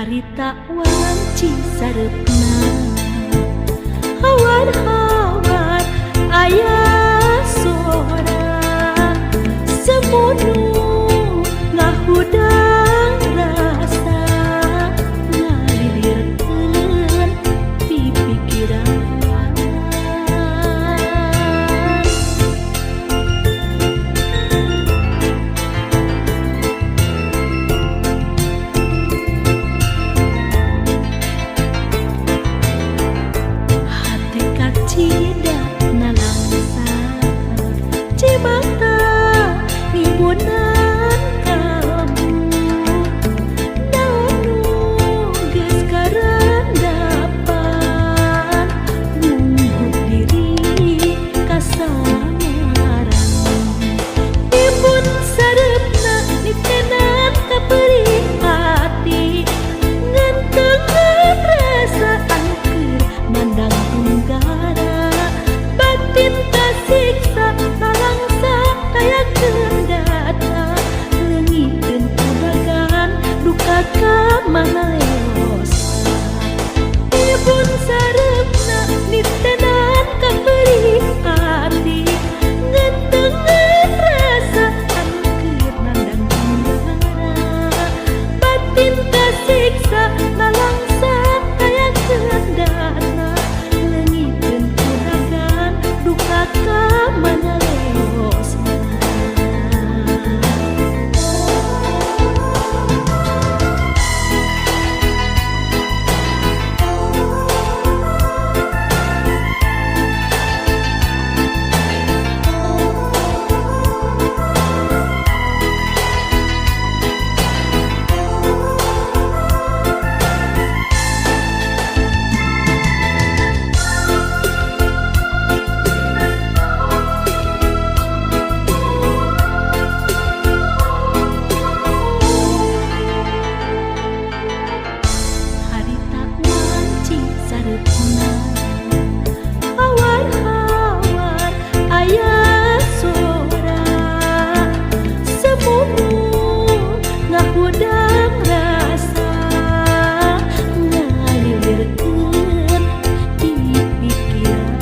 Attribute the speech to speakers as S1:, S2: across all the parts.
S1: harita wanci sarepna hawar-hawar aya sora semunu ngahudang rasa ngalilirkeun pipikiran hati kacidak nalangsa cimata ibunan kamu daunu geus karendapan nunggu diri kasangaran imun sarepna nitenan kapeuring hati ngantengan perasaan keur mandang tunggara batin kasiksa nalangsa kaya kendata leungiteun kudagan duka ka mana leosa ibun sarepna nitenan kapeuring hati ngantengan perasaan keur mandang tunggara batin kasiksa nalangsa kaya kendata leungiteun kudagan duka ka mana leosa harita wanci sarepna hawar-hawar aya sora semunu ngahudang rasa ngalilirkeun di pikiran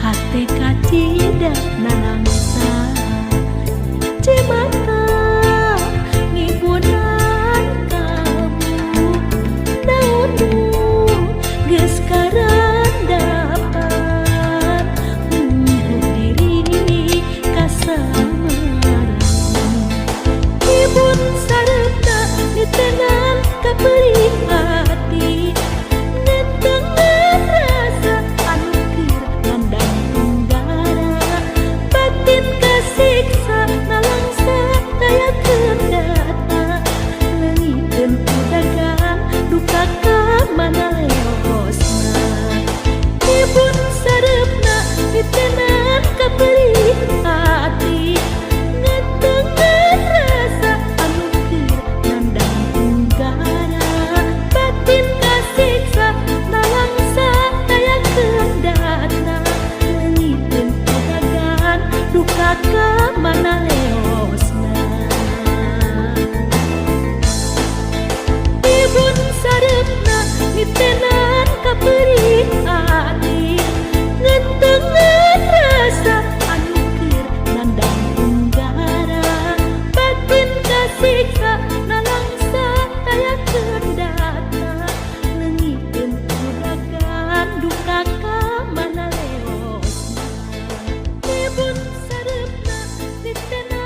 S1: hati kacidak nalangsa cimata ngibunan kamu daunu geus karendapan nunggu diri kasamaran ibun sarepna nitenan kapeuring hati ngantengan perasaan keur mandang tunggara batin kasiksa nalangsa kaya kendata leungiteun kudagan duka ka mana leosna ibun sarepna nitenan kapeuring hati ngantengan perasaan keur mandang tunggara batin kasiksa nalangsa kaya kendata leungiteun kudagan duka ka mana leosna ibun sarepna nitenan kapeuring hati ngantengan perasaan keur mandang tunggara batin kasiksa nalangsa kaya kendata leungiteun kudagan duka ka mana leosna ibun sarepna nitenan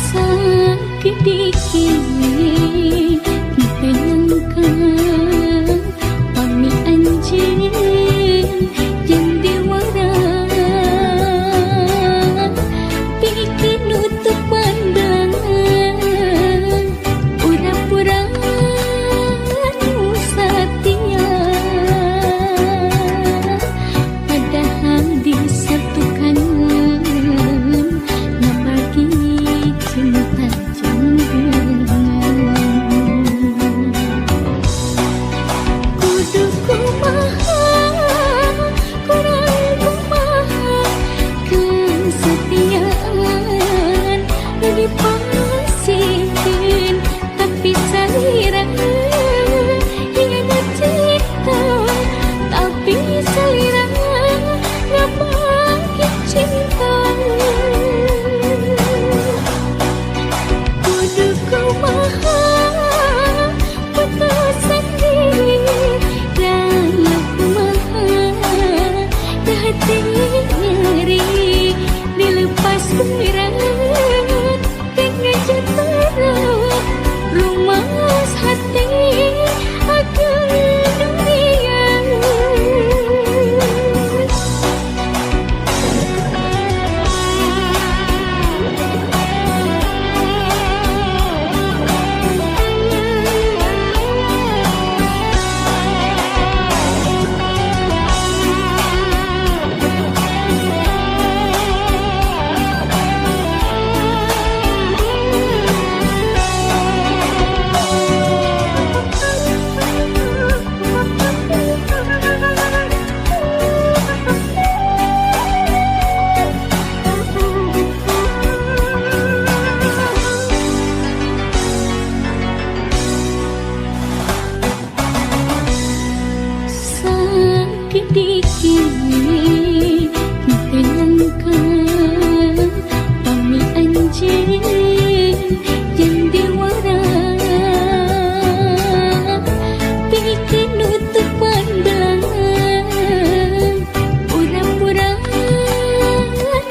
S1: Sakit dikit ditenangkan pami anjing yang diwaran bikin nutup pandangan pura-pura nu setia padahal disatukan nabagi cinta dipasihin tapi saliran hianat cinta tapi saliran nggak makin cinta kudu kumaha putusan diri dan kumaha di hati nyeri dilepas berat rumas hati akan dunia dikit ditenangkan pami anjing yang diwaran bikin nutup pandangan pura-pura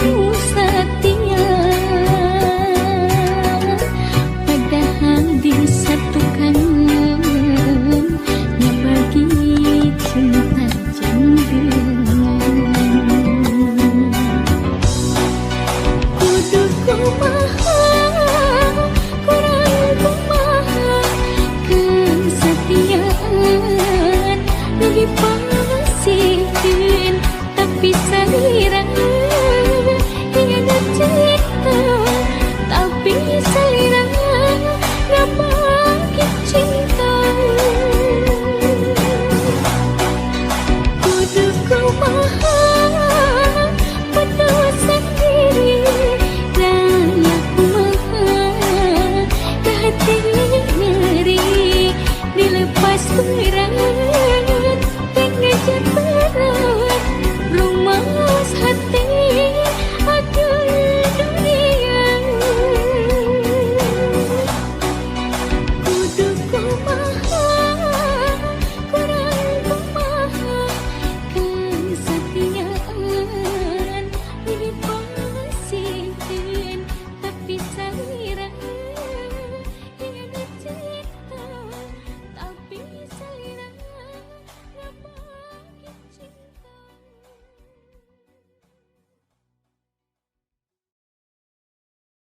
S1: nu setia padahal disatukan nabagi cinta kudu kumaha kurang kumaha kesetiaan dipasihin tapi saliran hianat cinta tapi saliran nggak makin cinta kudu kumaha